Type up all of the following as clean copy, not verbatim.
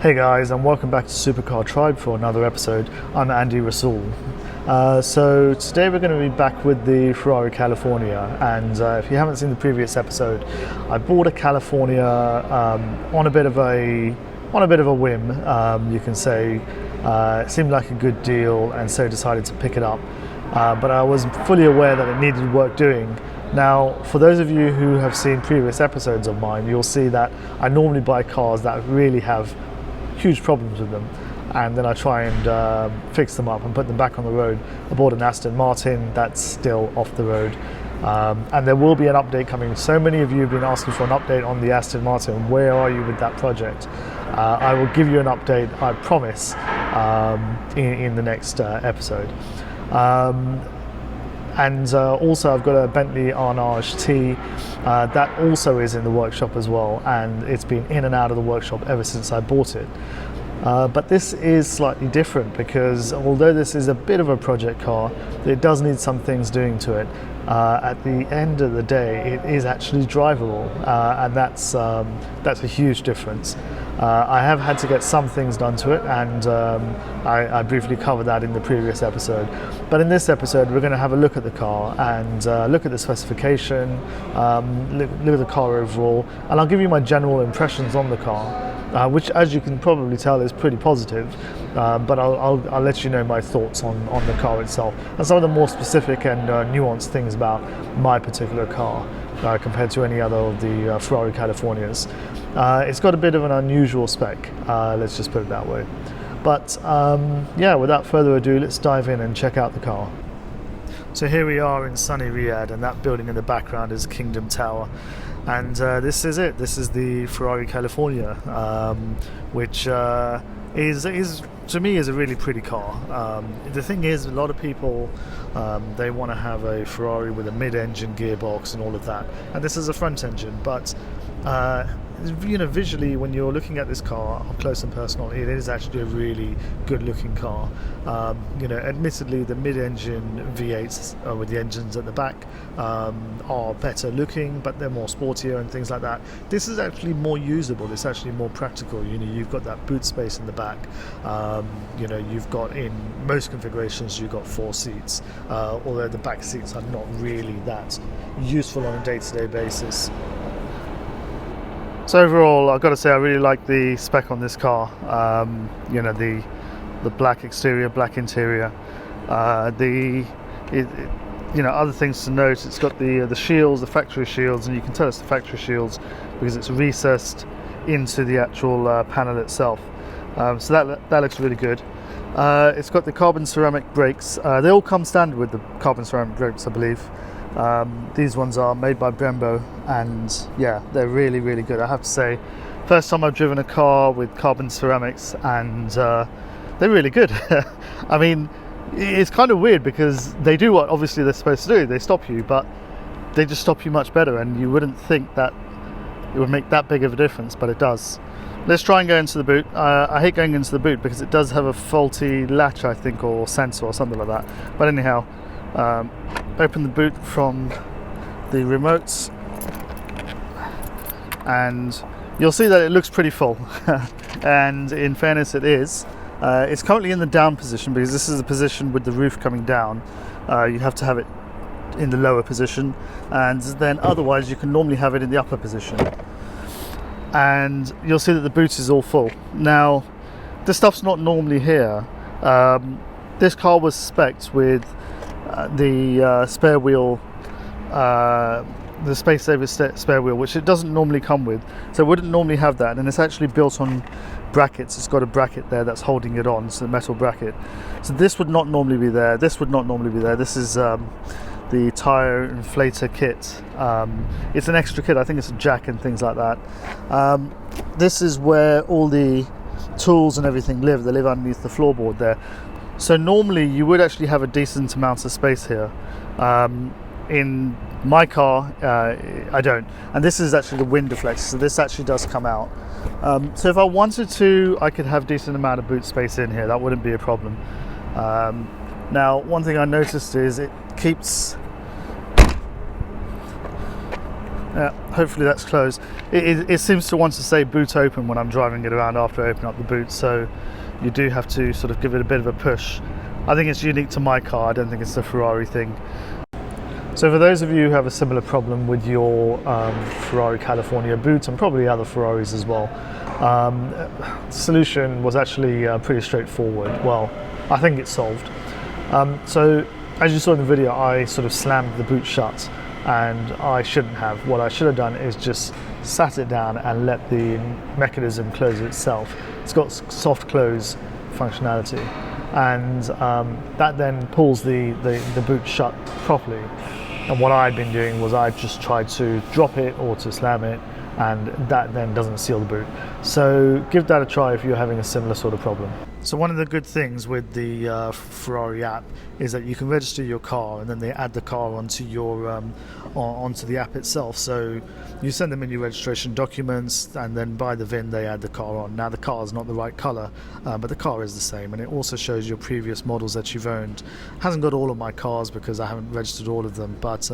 Hey guys, and welcome back to Supercar Tribe for another episode. I'm Andy Rasool. So today we're going to be back with the Ferrari California, and if you haven't seen the previous episode, I bought a California on a bit of a whim, you can say. It seemed like a good deal, and so decided to pick it up. But I was fully aware that it needed work doing. Now, for those of you who have seen previous episodes of mine, you'll see that I normally buy cars that really have huge problems with them, and then I try and fix them up and put them back on the road. I bought an Aston Martin that's still off the road, and there will be an update coming. So many of you have been asking for an update on the Aston Martin. Where are you with that project? I will give you an update, I promise, in the next episode. And also I've got a Bentley Arnage T that also is in the workshop as well, and it's been in and out of the workshop ever since I bought it. But this is slightly different because although this is a bit of a project car, it does need some things doing to it. At the end of the day, it is actually drivable, and that's a huge difference. I have had to get some things done to it, and I briefly covered that in the previous episode. But in this episode, we're going to have a look at the car and look at the specification, look at the car overall, and I'll give you my general impressions on the car, which, as you can probably tell, is pretty positive. But I'll let you know my thoughts on the car itself and some of the more specific and nuanced things about my particular car compared to any other of the Ferrari Californias. It's got a bit of an unusual spec, let's just put it that way. But yeah, without further ado, let's dive in and check out the car. So here we are in sunny Riyadh, and that building in the background is Kingdom Tower. And this is it. This is the Ferrari California, which is to me is a really pretty car. The thing is, a lot of people they want to have a Ferrari with a mid-engine gearbox and all of that, and this is a front engine. But visually, when you're looking at this car up close and personal, it is actually a really good-looking car. Admittedly, the mid-engine V8s with the engines at the back are better looking, but they're more sportier and things like that. This is actually more usable. It's actually more practical. You've got that boot space in the back. You've got, in most configurations, you've got 4 seats, although the back seats are not really that useful on a day-to-day basis. So overall, I've got to say I really like the spec on this car. The black exterior, black interior. Other things to note: it's got the shields, the factory shields, and you can tell it's the factory shields because it's recessed into the actual panel itself. So that looks really good. It's got the carbon ceramic brakes. They all come standard with the carbon ceramic brakes, I believe. These ones are made by Brembo, and yeah, they're really, really good. I have to say, first time I've driven a car with carbon ceramics, and they're really good. I mean, it's kind of weird because they do what obviously they're supposed to do. They stop you, but they just stop you much better, and you wouldn't think that it would make that big of a difference, but it does. Let's try and go into the boot. I hate going into the boot because it does have a faulty latch, I think, or sensor or something like that. But anyhow, open the boot from the remotes, and you'll see that it looks pretty full. And in fairness, it is. It's currently in the down position because this is the position with the roof coming down. You have to have it in the lower position, and then otherwise you can normally have it in the upper position. And you'll see that the boot is all full. Now, this stuff's not normally here. This car was spec'd with the spare wheel, the Space Saver spare wheel, which it doesn't normally come with, so it wouldn't normally have that. And it's actually built on brackets. It's got a bracket there that's holding it on, so the metal bracket. So this would not normally be there. This would not normally be there. This is the tire inflator kit. It's an extra kit. I think it's a jack and things like that. This is where all the tools and everything live. They live underneath the floorboard there. So normally you would actually have a decent amount of space here. In my car, I don't. And this is actually the wind deflector, so this actually does come out. So if I wanted to, I could have decent amount of boot space in here. That wouldn't be a problem. Now, one thing I noticed is it keeps Hopefully that's closed. It seems to want to say boot open when I'm driving it around after I open up the boot, so you do have to sort of give it a bit of a push. I think it's unique to my car, I don't think it's the Ferrari thing. So for those of you who have a similar problem with your Ferrari California boots, and probably other Ferraris as well, the solution was actually pretty straightforward. Well, I think it's solved. So as you saw in the video, I sort of slammed the boot shut, and I shouldn't have. What I should have done is just sat it down and let the mechanism close itself. It's got soft close functionality, and that then pulls the boot shut properly. And what I'd been doing was I just tried to drop it or to slam it, and that then doesn't seal the boot. So give that a try if you're having a similar sort of problem. So one of the good things with the Ferrari app is that you can register your car, and then they add the car onto your onto the app itself. So you send them in your registration documents, and then by the VIN they add the car on. Now the car is not the right color, but the car is the same, and it also shows your previous models that you've owned. Hasn't got all of my cars because I haven't registered all of them, but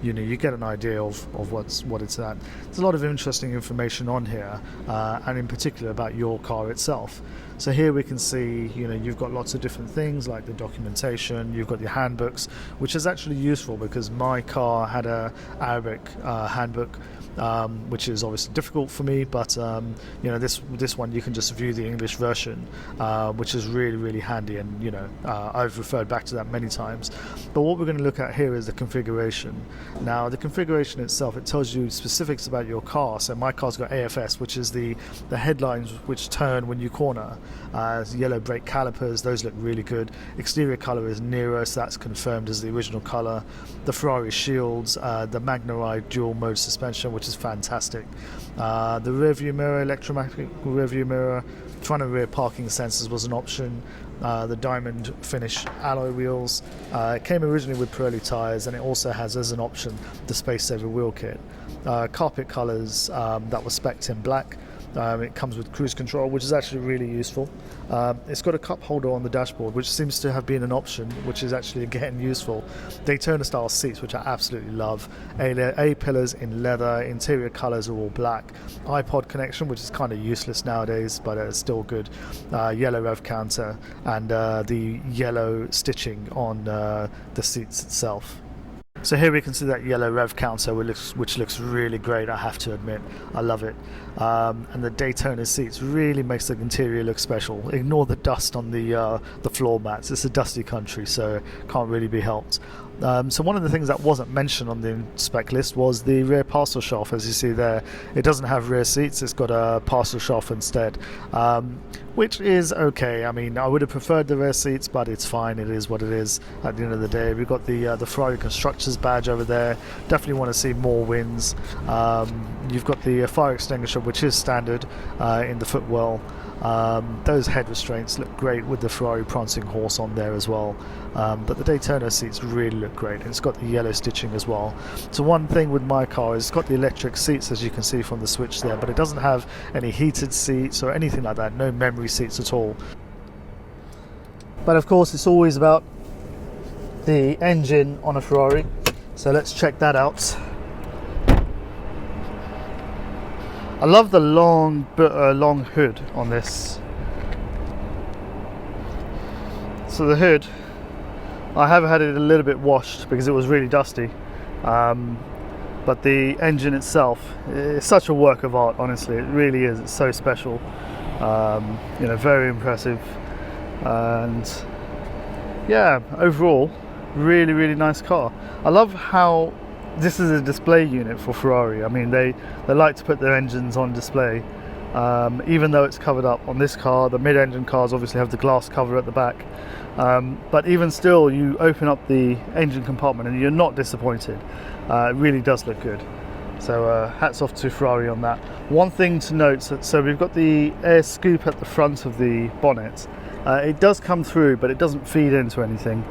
you get an idea of what it's at. There's a lot of interesting information on here, and in particular about your car itself. So here we can see, you've got lots of different things like the documentation, you've got your handbooks, which is actually useful because my car had a Arabic handbook, which is obviously difficult for me, but this one you can just view the English version, which is really, really handy, and I've referred back to that many times. But what we're going to look at here is the configuration. Now the configuration itself, it tells you specifics about your car. So my car's got AFS, which is the headlines which turn when you corner. Yellow brake calipers, those look really good. Exterior colour is Nero, so that's confirmed as the original colour. The Ferrari shields, the Magna-Ride dual mode suspension, which is fantastic. The rear view mirror, electromagnetic rear view mirror, front and rear parking sensors was an option. The diamond finish alloy wheels. It came originally with Pirelli tyres, and it also has as an option the Space Saver wheel kit. Carpet colours that was spec'd in black. It comes with cruise control, which is actually really useful. It's got a cup holder on the dashboard, which seems to have been an option, which is actually again useful. Daytona style seats, which I absolutely love. A pillars in leather, interior colours are all black. iPod connection, which is kind of useless nowadays, but it's still good. Yellow rev counter, and the yellow stitching on the seats itself. So here we can see that yellow rev counter, which looks really great, I have to admit. I love it. And the Daytona seats really makes the interior look special. Ignore the dust on the floor mats. It's a dusty country, so can't really be helped. So one of the things that wasn't mentioned on the spec list was the rear parcel shelf. As you see there, it doesn't have rear seats, it's got a parcel shelf instead, which is okay. I mean, I would have preferred the rear seats, but it's fine, it is what it is at the end of the day. We've got the Ferrari Constructors badge over there. Definitely want to see more wins. You've got the fire extinguisher, which is standard in the footwell. Those head restraints look great with the Ferrari prancing horse on there as well, but the Daytona seats really look great, and it's got the yellow stitching as well. So one thing with my car is it's got the electric seats, as you can see from the switch there, but it doesn't have any heated seats or anything like that, no memory seats at all. But of course it's always about the engine on a Ferrari, so let's check that out. I love the long hood on this. So the hood, I have had it a little bit washed because it was really dusty, but the engine itself is such a work of art, honestly. It really is. It's so special. Very impressive, and yeah, overall really, really nice car. I love how this is a display unit for Ferrari. I mean, they like to put their engines on display, even though it's covered up. On this car, the mid-engine cars obviously have the glass cover at the back, but even still, you open up the engine compartment and you're not disappointed. It really does look good. So hats off to Ferrari on that. One thing to note, so we've got the air scoop at the front of the bonnet. It does come through, but it doesn't feed into anything.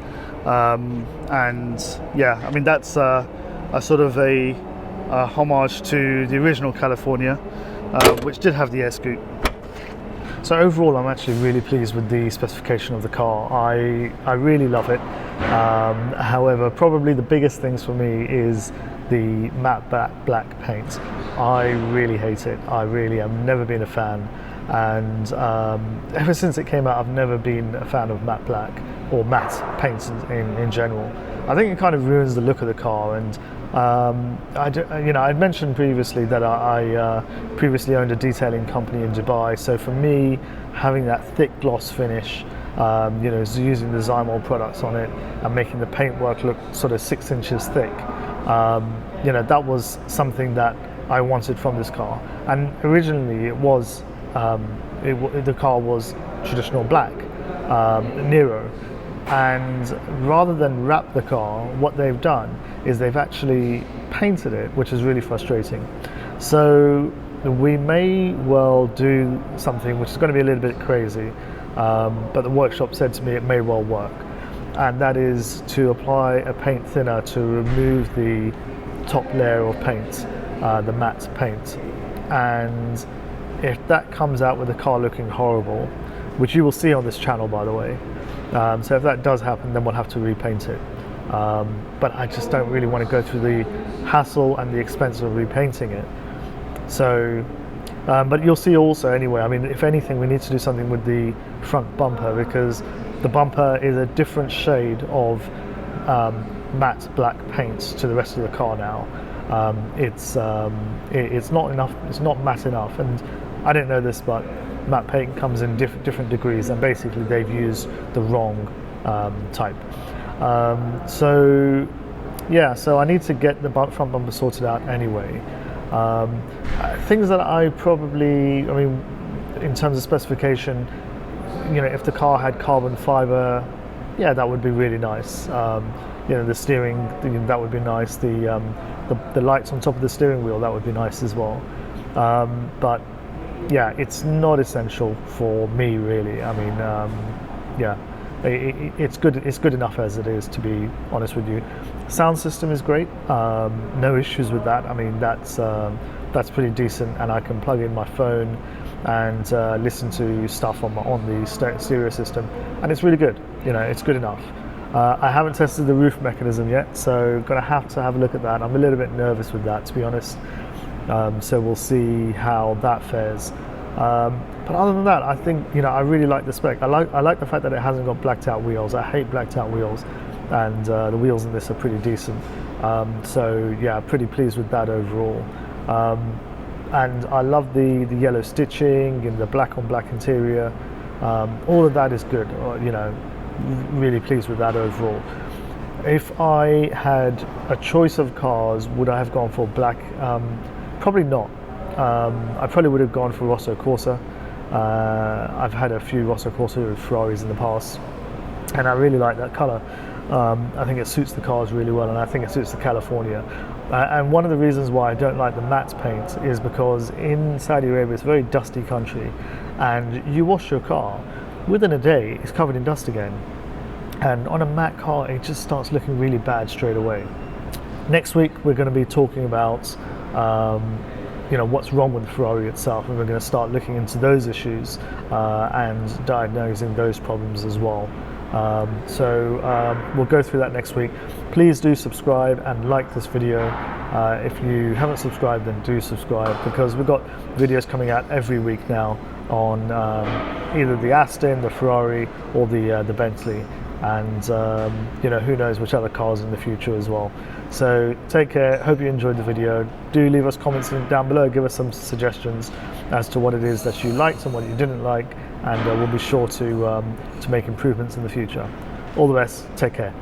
And yeah, I mean, that's a sort of a homage to the original California, which did have the air scoop. So overall, I'm actually really pleased with the specification of the car. I really love it. However, probably the biggest things for me is the matte black paint. I really hate it. I really have never been a fan, and ever since it came out, I've never been a fan of matte black or matte paints in general. I think it kind of ruins the look of the car, and I'd mentioned previously that I previously owned a detailing company in Dubai, so for me, having that thick gloss finish, using the Zymol products on it and making the paintwork look sort of 6 inches thick, that was something that I wanted from this car. And originally it was, the car was traditional black, Nero. And rather than wrap the car, what they've done is they've actually painted it, which is really frustrating. So we may well do something which is going to be a little bit crazy, but the workshop said to me it may well work, and that is to apply a paint thinner to remove the top layer of paint, the matte paint. And if that comes out with the car looking horrible, which you will see on this channel, by the way, so if that does happen, then we'll have to repaint it. But I just don't really want to go through the hassle and the expense of repainting it. So, but you'll see also anyway, I mean, if anything, we need to do something with the front bumper, because the bumper is a different shade of matte black paint to the rest of the car now. It's not enough, it's not matte enough, and I didn't know this, but matte paint comes in different degrees, and basically they've used the wrong type. So I need to get the front bumper sorted out anyway. Things that I mean, in terms of specification, if the car had carbon fiber, yeah, that would be really nice. The steering, that would be nice. The lights on top of the steering wheel, that would be nice as well. But yeah, it's not essential for me, really. I mean, it's good. It's good enough as it is, to be honest with you. Sound system is great. No issues with that. I mean, that's pretty decent, and I can plug in my phone and listen to stuff on the stereo system, and it's really good. It's good enough. I haven't tested the roof mechanism yet, so gonna have to have a look at that. I'm a little bit nervous with that, to be honest. So we'll see how that fares. But other than that, I think I really like the spec. I like the fact that it hasn't got blacked out wheels. I hate blacked out wheels, and the wheels in this are pretty decent. So yeah, pretty pleased with that overall. And I love the yellow stitching and the black on black interior. All of that is good. Really pleased with that overall. If I had a choice of cars, would I have gone for black? Probably not. I probably would have gone for Rosso Corsa. I've had a few Rosso Corsa Ferraris in the past, and I really like that colour. I think it suits the cars really well, and I think it suits the California. And one of the reasons why I don't like the matte paint is because in Saudi Arabia, it's a very dusty country, and you wash your car, within a day it's covered in dust again. And on a matte car, it just starts looking really bad straight away. Next week, we're going to be talking about what's wrong with the Ferrari itself, and we're going to start looking into those issues and diagnosing those problems as well. We'll go through that next week. Please do subscribe and like this video. If you haven't subscribed, then do subscribe, because we've got videos coming out every week now on either the Aston, the Ferrari, or the Bentley, and who knows which other cars in the future as well. So take care, hope you enjoyed the video. Do leave us comments down below, give us some suggestions as to what it is that you liked and what you didn't like, and we'll be sure to make improvements in the future. All the best, take care.